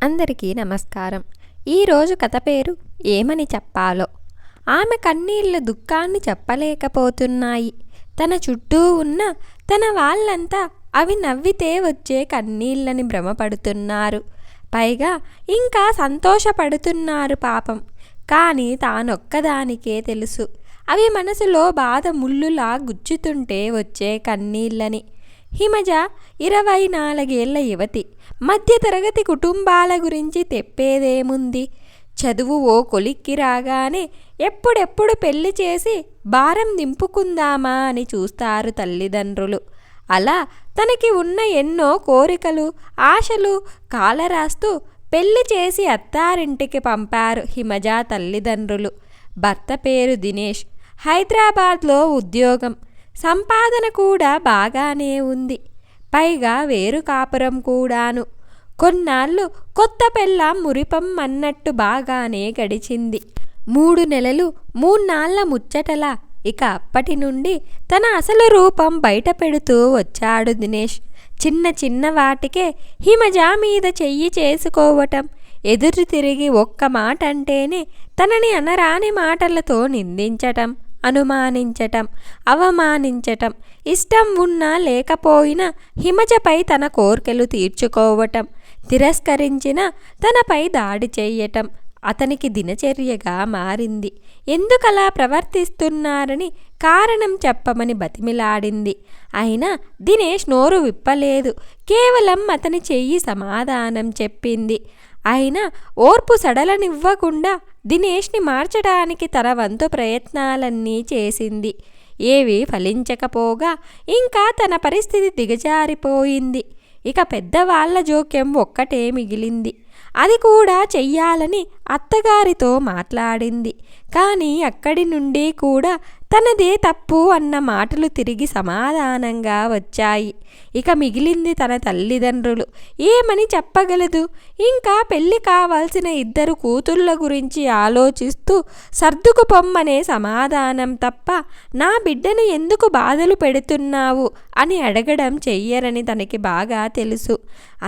అందరికీ నమస్కారం. ఈరోజు కథ పేరు ఏమని చెప్పాలో. ఆమె కన్నీళ్ల దుఃఖాన్ని చెప్పలేకపోతున్నాయి. తన చుట్టూ ఉన్న తన వాళ్ళంతా అవి నవ్వితే వచ్చే కన్నీళ్ళని భ్రమపడుతున్నారు. పైగా ఇంకా సంతోషపడుతున్నారు పాపం. కానీ తానొక్కదానికే తెలుసు అవి మనసులో బాధ ముళ్ళులా గుచ్చుతుంటే వచ్చే కన్నీళ్ళని. హిమజ 24 ఏళ్ల యువతి. మధ్యతరగతి కుటుంబాల గురించి తెప్పేదేముంది? చదువు ఓ కొలిక్కి రాగానే ఎప్పుడెప్పుడు పెళ్లి చేసి భారం దింపుకుందామా అని చూస్తారు తల్లిదండ్రులు. అలా తనకి ఉన్న ఎన్నో కోరికలు, ఆశలు కాలరాస్తూ పెళ్లి చేసి అత్తారింటికి పంపారు హిమజ తల్లిదండ్రులు. భర్త పేరు దినేష్. హైదరాబాద్లో ఉద్యోగం, సంపాదన కూడా బాగానే ఉంది. పైగా వేరు కాపురం కూడాను. కొన్నాళ్ళు కొత్త పెళ్ళాం మురిపం అన్నట్టు బాగానే గడిచింది. 3 నెలలు 3 నాళ్ల ముచ్చటలా. ఇక అప్పటి నుండి తన అసలు రూపం బయట పెడుతూ వచ్చాడు దినేష్. చిన్న చిన్న వాటికే హిమజ మీద చెయ్యి చేసుకోవటం, ఎదురు తిరిగి ఒక్క మాట అంటేనే తనని అనరాని మాటలతో నిందించటం, అనుమానించటం, అవమానించటం, ఇష్టం ఉన్నా లేకపోయినా హిమజపై తన కోర్కెలు తీర్చుకోవటం, తిరస్కరించిన తనపై దాడి చెయ్యటం అతనికి దినచర్యగా మారింది. ఎందుకలా ప్రవర్తిస్తున్నారని కారణం చెప్పమని బతిమిలాడింది. అయినా దినేష్ నోరు విప్పలేదు. కేవలం అతని చెయ్యి సమాధానం చెప్పింది. అయినా ఓర్పు సడలనివ్వకుండా దినేష్ని మార్చడానికి తన వంతు ప్రయత్నాలన్నీ చేసింది. ఏవీ ఫలించకపోగా ఇంకా తన పరిస్థితి దిగజారిపోయింది. ఇక పెద్దవాళ్ల జోక్యం ఒక్కటే మిగిలింది. అది కూడా చెయ్యాలని అత్తగారితో మాట్లాడింది. కానీ అక్కడి నుండి కూడా తనదే తప్పు అన్న మాటలు తిరిగి సమాధానంగా వచ్చాయి. ఇక మిగిలింది తన తల్లిదండ్రులు. ఏమని చెప్పగలదు? ఇంకా పెళ్లి కావాల్సిన 2 కూతుళ్ళ గురించి ఆలోచిస్తూ సర్దుకు పొమ్మనే సమాధానం తప్ప నా బిడ్డను ఎందుకు బాధలు పెడుతున్నావు అని అడగడం చెయ్యరని తనకి బాగా తెలుసు.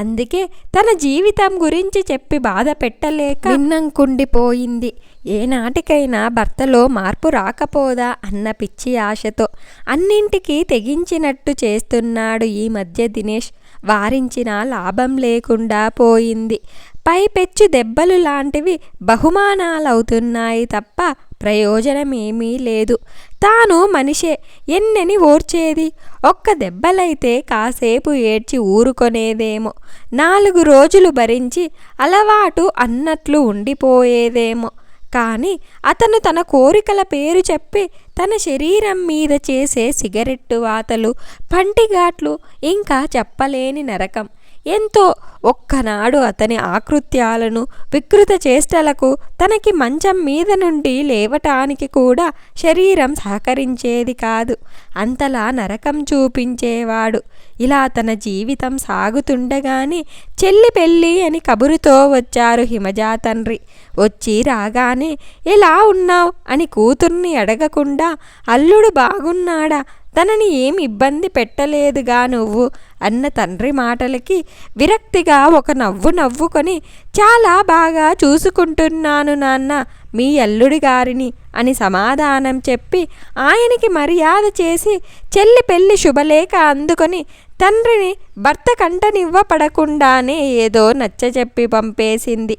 అందుకే తన జీవితం గురించి చెప్పి బాధ పెట్టలేక విన్నంకుండిపోయింది. ఏనాటికైనా భర్తలో మార్పు రాకపోదా అన్న పిచ్చి ఆశతో అన్నింటికీ తెగించినట్టు చేస్తున్నాడు ఈ మధ్య దినేష్. వారించినా లాభం లేకుండా పోయింది. పైపెచ్చు దెబ్బలు లాంటివి బహుమానాలవుతున్నాయి తప్ప ప్రయోజనమేమీ లేదు. తాను మనిషే, ఎన్నని ఓర్చేది? ఒక్క దెబ్బలైతే కాసేపు ఏడ్చి ఊరుకొనేదేమో, 4 రోజులు భరించి అలవాటు అన్నట్లు ఉండిపోయేదేమో. కానీ అతను తన కోరికల పేరు చెప్పి తన శరీరం మీద చేసే సిగరెట్టు వాతలు, పంటిఘాట్లు, ఇంకా చెప్పలేని నరకం ఎంతో. ఒక్కనాడు అతని ఆకృత్యాలను, వికృత చేష్టలకు తనకి మంచం మీద నుండి లేవటానికి కూడా శరీరం సహకరించేది కాదు. అంతలా నరకం చూపించేవాడు. ఇలా తన జీవితం సాగుతుండగానే చెల్లి పెళ్ళి అని కబురుతో వచ్చారు హిమజ తండ్రి. వచ్చి రాగానే ఎలా ఉన్నావ్ అని కూతుర్ని అడగకుండా అల్లుడు బాగున్నాడా, తనని ఏం ఇబ్బంది పెట్టలేదుగా నువ్వు అన్న తండ్రి మాటలకి విరక్తిగా ఒక నవ్వు నవ్వుకొని, చాలా బాగా చూసుకుంటున్నాను నాన్న మీ అల్లుడి గారిని అని సమాధానం చెప్పి ఆయనకి మర్యాద చేసి చెల్లి పెళ్లి శుభలేఖ అందుకొని తండ్రిని భర్త కంటనివ్వ పడకుండానే ఏదో నచ్చచెప్పి పంపేసింది.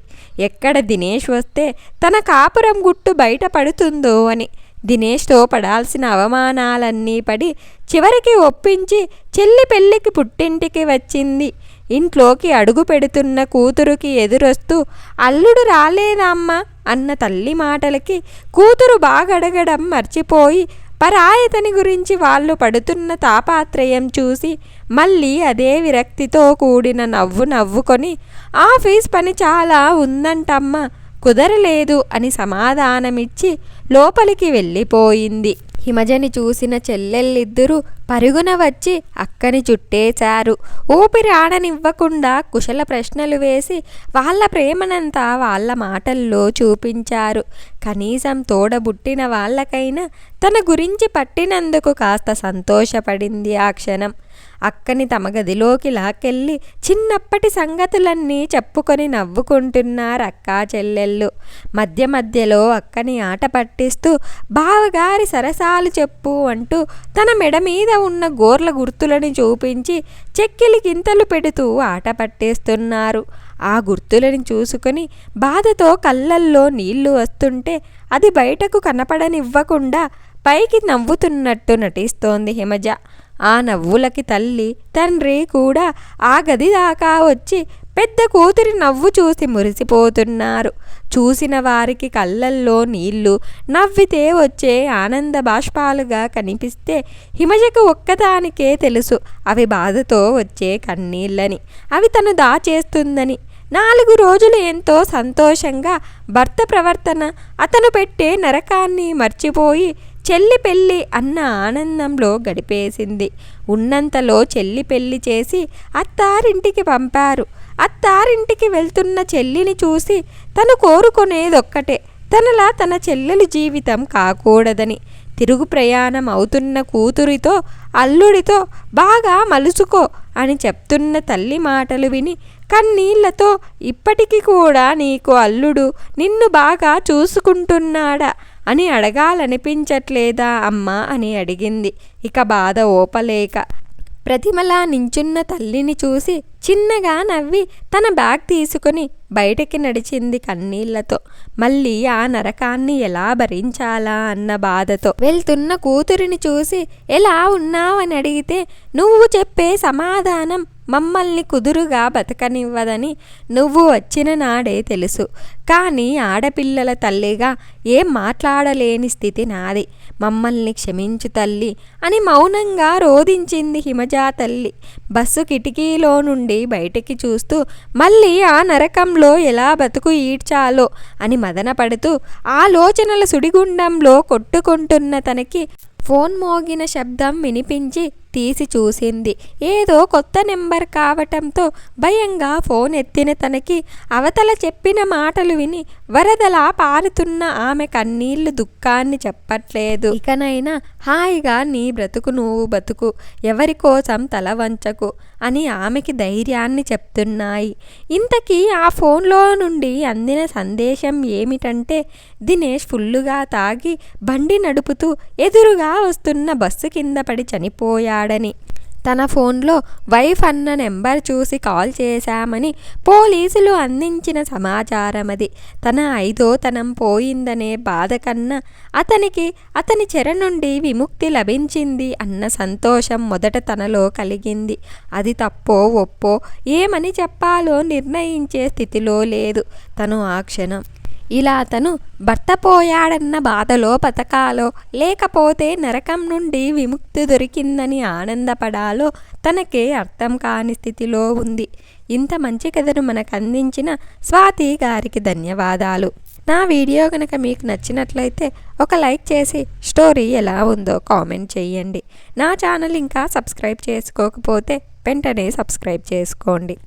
ఎక్కడ దినేష్ వస్తే తన కాపురం గుట్టు బయట పడుతుందో అని. దినేష్తో పడాల్సిన అవమానాలన్నీ పడి చివరికి ఒప్పించి చెల్లి పెళ్ళికి పుట్టింటికి వచ్చింది. ఇంట్లోకి అడుగు పెడుతున్న కూతురుకి ఎదురొస్తూ అల్లుడు రాలేదమ్మా అన్న తల్లి మాటలకి కూతురు బాగడగడం మర్చిపోయి పరాయతని గురించి వాళ్ళు పడుతున్న తాపాత్రయం చూసి మళ్ళీ అదే విరక్తితో కూడిన నవ్వు నవ్వుకొని, ఆఫీస్ పని చాలా ఉందంటమ్మా, కుదరలేదు అని సమాధానమిచ్చి లోపలికి వెళ్ళిపోయింది. హిమజని చూసిన చెల్లెళ్ళిద్దరూ పరుగున వచ్చి అక్కని చుట్టేశారు. ఊపిరి ఆడనివ్వకుండా కుశల ప్రశ్నలు వేసి వాళ్ళ ప్రేమనంతా వాళ్ళ మాటల్లో చూపించారు. కనీసం తోడబుట్టిన వాళ్ళకైనా తన గురించి పట్టినందుకు కాస్త సంతోషపడింది ఆ క్షణం. అక్కని తమ గదిలోకి లాకెళ్ళి చిన్నప్పటి సంగతులన్నీ చెప్పుకొని నవ్వుకుంటున్నారు అక్కా చెల్లెళ్ళు. మధ్య మధ్యలో అక్కని ఆట పట్టిస్తూ బావగారి సరసాలు చెప్పు అంటూ తన మెడ మీద ఉన్న గోర్ల గుర్తులను చూపించి చెక్కిలి గింతలు పెడుతూ ఆట పట్టేస్తున్నారు. ఆ గుర్తులను చూసుకొని బాధతో కళ్ళల్లో నీళ్లు వస్తుంటే అది బయటకు కనపడనివ్వకుండా పైకి నవ్వుతున్నట్టు నటిస్తోంది హిమజ. ఆ నవ్వులకి తల్లి తండ్రి కూడా ఆ గది దాకా వచ్చి పెద్ద కూతురి నవ్వు చూసి మురిసిపోతున్నారు. చూసిన వారికి కళ్ళల్లో నీళ్లు, నవ్వితే వచ్చే ఆనంద బాష్పాలుగా కనిపిస్తే హిమజకు ఒక్కదానికే తెలుసు అవి బాధతో వచ్చే కన్నీళ్ళని, అవి తను దాచేస్తుందని. 4 రోజులు ఎంతో సంతోషంగా భర్త ప్రవర్తన, అతను పెట్టే నరకాన్ని మర్చిపోయి చెల్లి పెళ్ళి అన్న ఆనందంలో గడిపేసింది. ఉన్నంతలో చెల్లి పెళ్ళి చేసి అత్తారింటికి పంపారు. అత్తారింటికి వెళ్తున్న చెల్లిని చూసి తను కోరుకునేదొక్కటే, తనలా తన చెల్లెలి జీవితం కాకూడదని. తిరుగు ప్రయాణం అవుతున్న కూతురితో అల్లుడితో బాగా మలుసుకో అని చెప్తున్న తల్లి మాటలు విని కన్నీళ్లతో ఇప్పటికీ కూడా నీకు అల్లుడు నిన్ను బాగా చూసుకుంటున్నాడా అని అడగాలనిపించట్లేదా అమ్మా అని అడిగింది. ఇక బాధ ఓపలేక ప్రతిమలా నించున్న తల్లిని చూసి చిన్నగా నవ్వి తన బ్యాగ్ తీసుకుని బయటికి నడిచింది కన్నీళ్లతో. మళ్ళీ ఆ నరకాన్ని ఎలా భరించాలా అన్న బాధతో వెళ్తున్న కూతురిని చూసి ఎలా ఉన్నావని అడిగితే నువ్వు చెప్పే సమాధానం మమ్మల్ని కుదురుగా బతకనివ్వదని నువ్వు వచ్చిన నాడే తెలుసు. కానీ ఆడపిల్లల తల్లిగా ఏం మాట్లాడలేని స్థితి నాది. మమ్మల్ని క్షమించు తల్లి అని మౌనంగా రోదించింది హిమజా తల్లి. బస్సు కిటికీలో నుండి బయటికి చూస్తూ మళ్ళీ ఆ నరకంలో ఎలా బతుకు ఈడ్చాలో అని మదనపడుతూ ఆలోచనల సుడిగుండంలో కొట్టుకుంటున్న తనకి ఫోన్ మోగిన శబ్దం వినిపించి తీసి చూసింది. ఏదో కొత్త నెంబర్ కావటంతో భయంగా ఫోన్ ఎత్తిన తనకి అవతల చెప్పిన మాటలు విని వరదలా పారుతున్న ఆమె కన్నీళ్లు దుఃఖాన్ని చెప్పట్లేదు. ఇకనైనా హాయిగా నీ బ్రతుకు నువ్వు బతుకు, ఎవరి కోసం తల వంచకు అని ఆమెకి ధైర్యాన్ని చెప్తున్నాయి. ఇంతకీ ఆ ఫోన్లో నుండి అందిన సందేశం ఏమిటంటే దినేష్ ఫుల్లుగా తాగి బండి నడుపుతూ ఎదురుగా వస్తున్న బస్సు కింద పడి చనిపోయాడని, తన ఫోన్లో వైఫ్ అన్న నెంబర్ చూసి కాల్ చేశామని పోలీసులు అందించిన సమాచారం అది. తన 5వ తనం పోయిందనే బాధ కన్నా అతనికి అతని చెర నుండి విముక్తి లభించింది అన్న సంతోషం మొదట తనలో కలిగింది. అది తప్పో ఒప్పో ఏమని చెప్పాలో నిర్ణయించే స్థితిలో లేదు తను ఆ క్షణం. ఇలా తను భర్త పోయాడన్న బాధలో బతకాలో లేకపోతే నరకం నుండి విముక్తి దొరికిందని ఆనందపడాలో తనకే అర్థం కాని స్థితిలో ఉంది. ఇంత మంచి కథను మనకు అందించిన స్వాతి గారికి ధన్యవాదాలు. నా వీడియో కనుక మీకు నచ్చినట్లయితే ఒక లైక్ చేసి స్టోరీ ఎలా ఉందో కామెంట్ చేయండి. నా ఛానల్ ఇంకా సబ్స్క్రైబ్ చేసుకోకపోతే వెంటనే సబ్స్క్రైబ్ చేసుకోండి.